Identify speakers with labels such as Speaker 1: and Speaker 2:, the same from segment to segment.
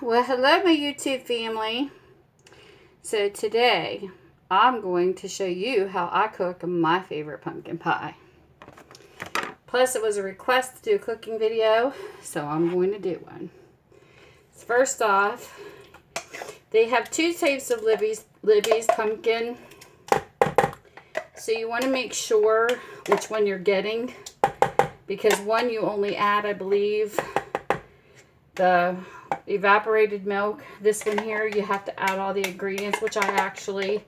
Speaker 1: Well, hello my YouTube family. So today I'm going to show you how I cook my favorite pumpkin pie. Plus it was a request to do a cooking video, so I'm going to do one. First off, they have two types of Libby's pumpkin. So you want to make sure which one you're getting, because one you only add, I believe, the evaporated milk. This one here, you have to add all the ingredients, which I actually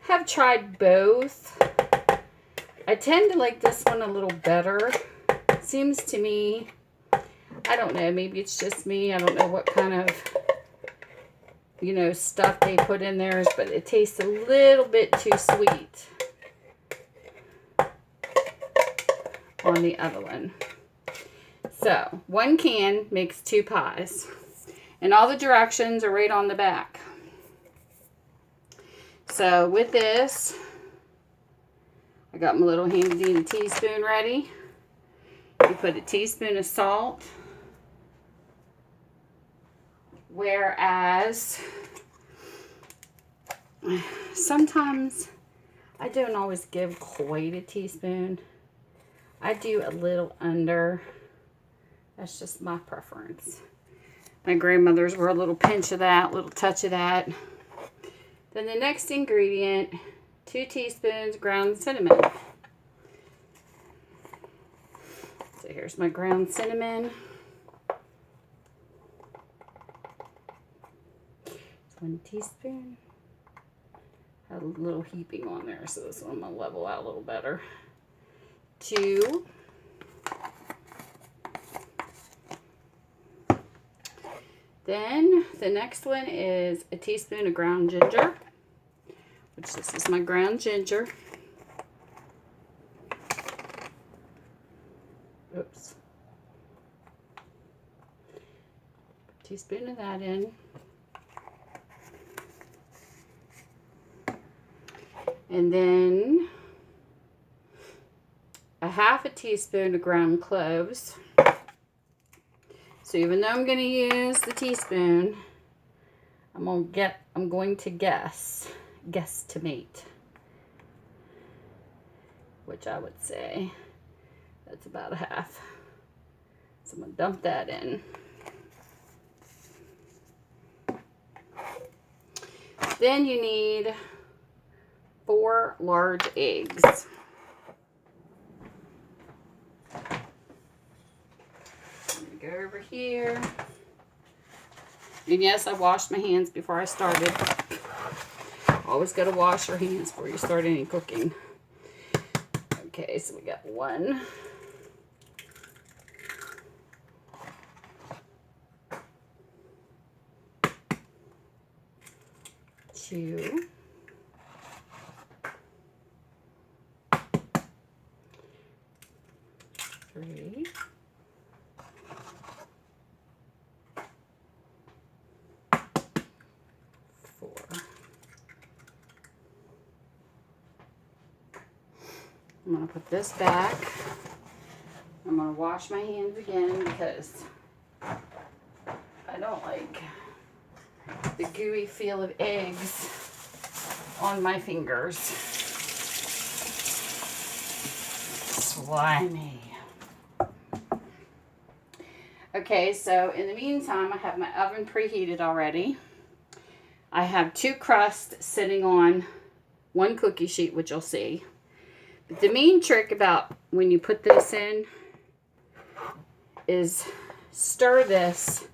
Speaker 1: have tried both. I tend to like this one a little better. It seems to me, I don't know, maybe it's just me. I don't know what kind of, stuff they put in theirs, but it tastes a little bit too sweet on the other one. So, 1 can makes 2 pies. And all the directions are right on the back. So, with this, I got my little handy dandy teaspoon ready. You put a teaspoon of salt. Whereas, sometimes I don't always give quite a teaspoon. I do a little under. That's just my preference. My grandmothers were a little pinch of that, little touch of that. Then the next ingredient, 2 teaspoons ground cinnamon. So here's my ground cinnamon. 1 teaspoon. Had a little heaping on there, so this one I'm going to level out a little better. 2. Then the next one is a teaspoon of ground ginger, which this is my ground ginger. Oops. A teaspoon of that in. And then a half a teaspoon of ground cloves. So even though I'm going to use the teaspoon, I'm going to guesstimate, which I would say that's about a half. So I'm going to dump that in. Then you need 4 large eggs. Go over here. And yes, I washed my hands before I started. Always got to wash your hands before you start any cooking. Okay, so we got 1. 2. 3. 4. I'm going to put this back. I'm going to wash my hands again because I don't like the gooey feel of eggs on my fingers. Slimy. Okay, so in the meantime, I have my oven preheated already. I have 2 crusts sitting on 1 cookie sheet, which you'll see. But the main trick about when you put this in is stir this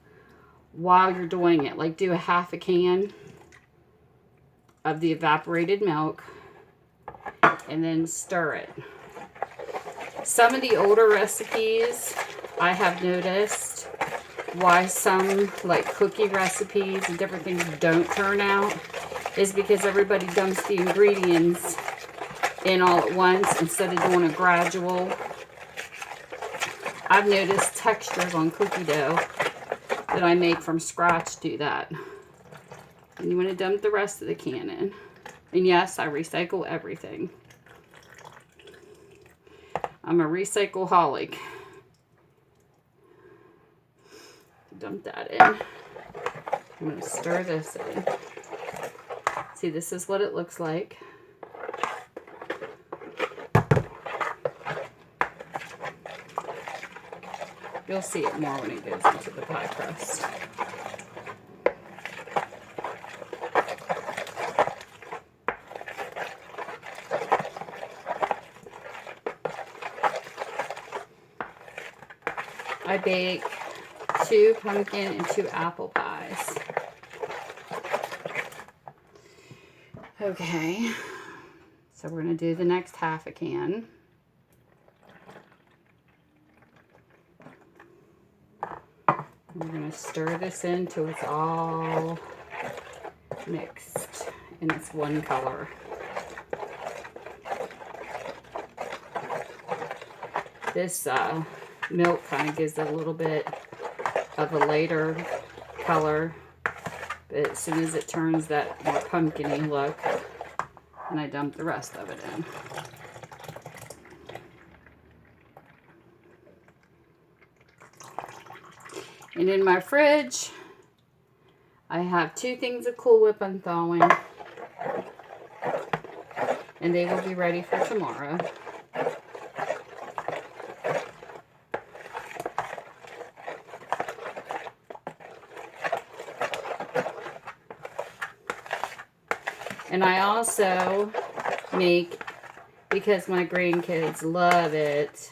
Speaker 1: while you're doing it. Like do a half a can of the evaporated milk and then stir it. Some of the older recipes, I have noticed why some like cookie recipes and different things don't turn out is because everybody dumps the ingredients in all at once instead of doing a gradual. I've noticed textures on cookie dough that I make from scratch do that. And you want to dump the rest of the can in. And yes, I recycle everything. I'm a recycle-holic. Dump that in. I'm going to stir this in. See, this is what it looks like. You'll see it more when it goes into the pie crust. I bake 2 pumpkin and 2 apple pies. Okay, so we're going to do the next half a can. We're going to stir this in till it's all mixed and it's one color. This milk kind of gives it a little bit of a lighter color, but as soon as it turns that more pumpkin-y look, and I dump the rest of it in. And in my fridge, I have 2 things of Cool Whip I'm thawing, and they will be ready for tomorrow. And I also make, because my grandkids love it,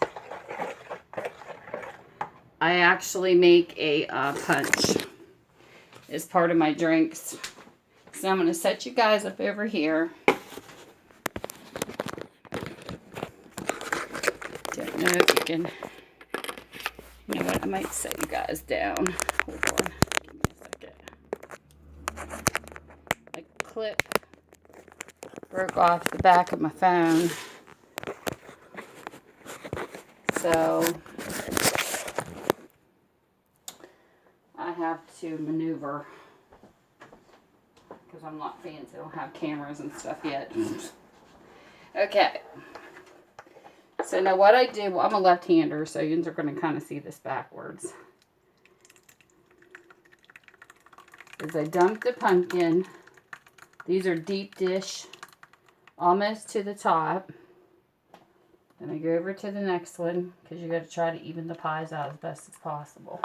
Speaker 1: I actually make a punch as part of my drinks. So I'm going to set you guys up over here. Don't know if you can, you know what, I might set you guys down. Hold on, give me a second. A clip broke off the back of my phone. So I have to maneuver because I'm not fancy. I don't have cameras and stuff yet. Okay. So now what I do, well, I'm a left-hander, so you're going to kind of see this backwards. Is I dump the pumpkin. These are deep dish, almost to the top. Then I go over to the next one because you got to try to even the pies out as best as possible.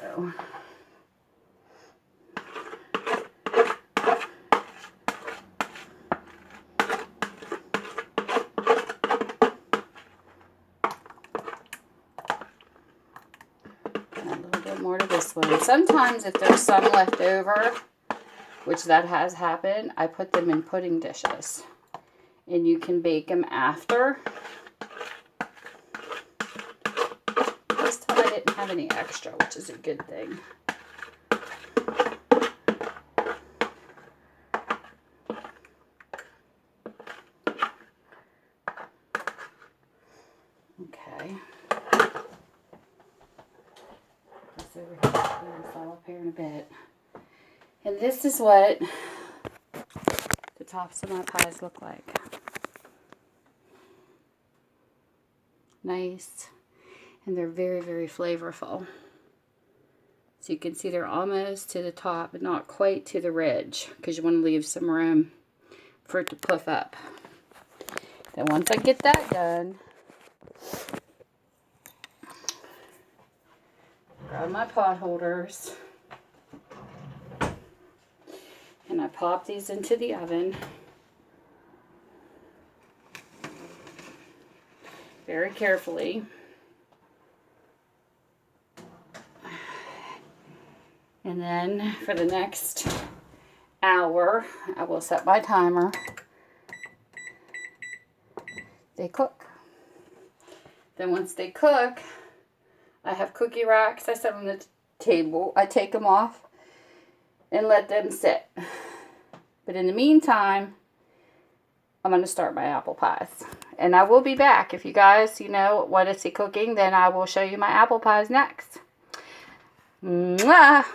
Speaker 1: So more to this one. Sometimes if there's some left over, which that has happened, I put them in pudding dishes. And you can bake them after. This time I didn't have any extra, which is a good thing. Okay. Over here, it's all up here in a bit. And this is what the tops of my pies look like. Nice. And they're very, very flavorful. So you can see they're almost to the top, but not quite to the ridge, because you want to leave some room for it to puff up. Then once I get that done, grab my pot holders and I pop these into the oven very carefully. And then for the next hour, I will set my timer. They cook. Then once they cook, I have cookie racks I set on the table. I take them off and let them sit. But in the meantime, I'm going to start my apple pies. And I will be back. If you guys, want to see cooking, then I will show you my apple pies next. Mwah!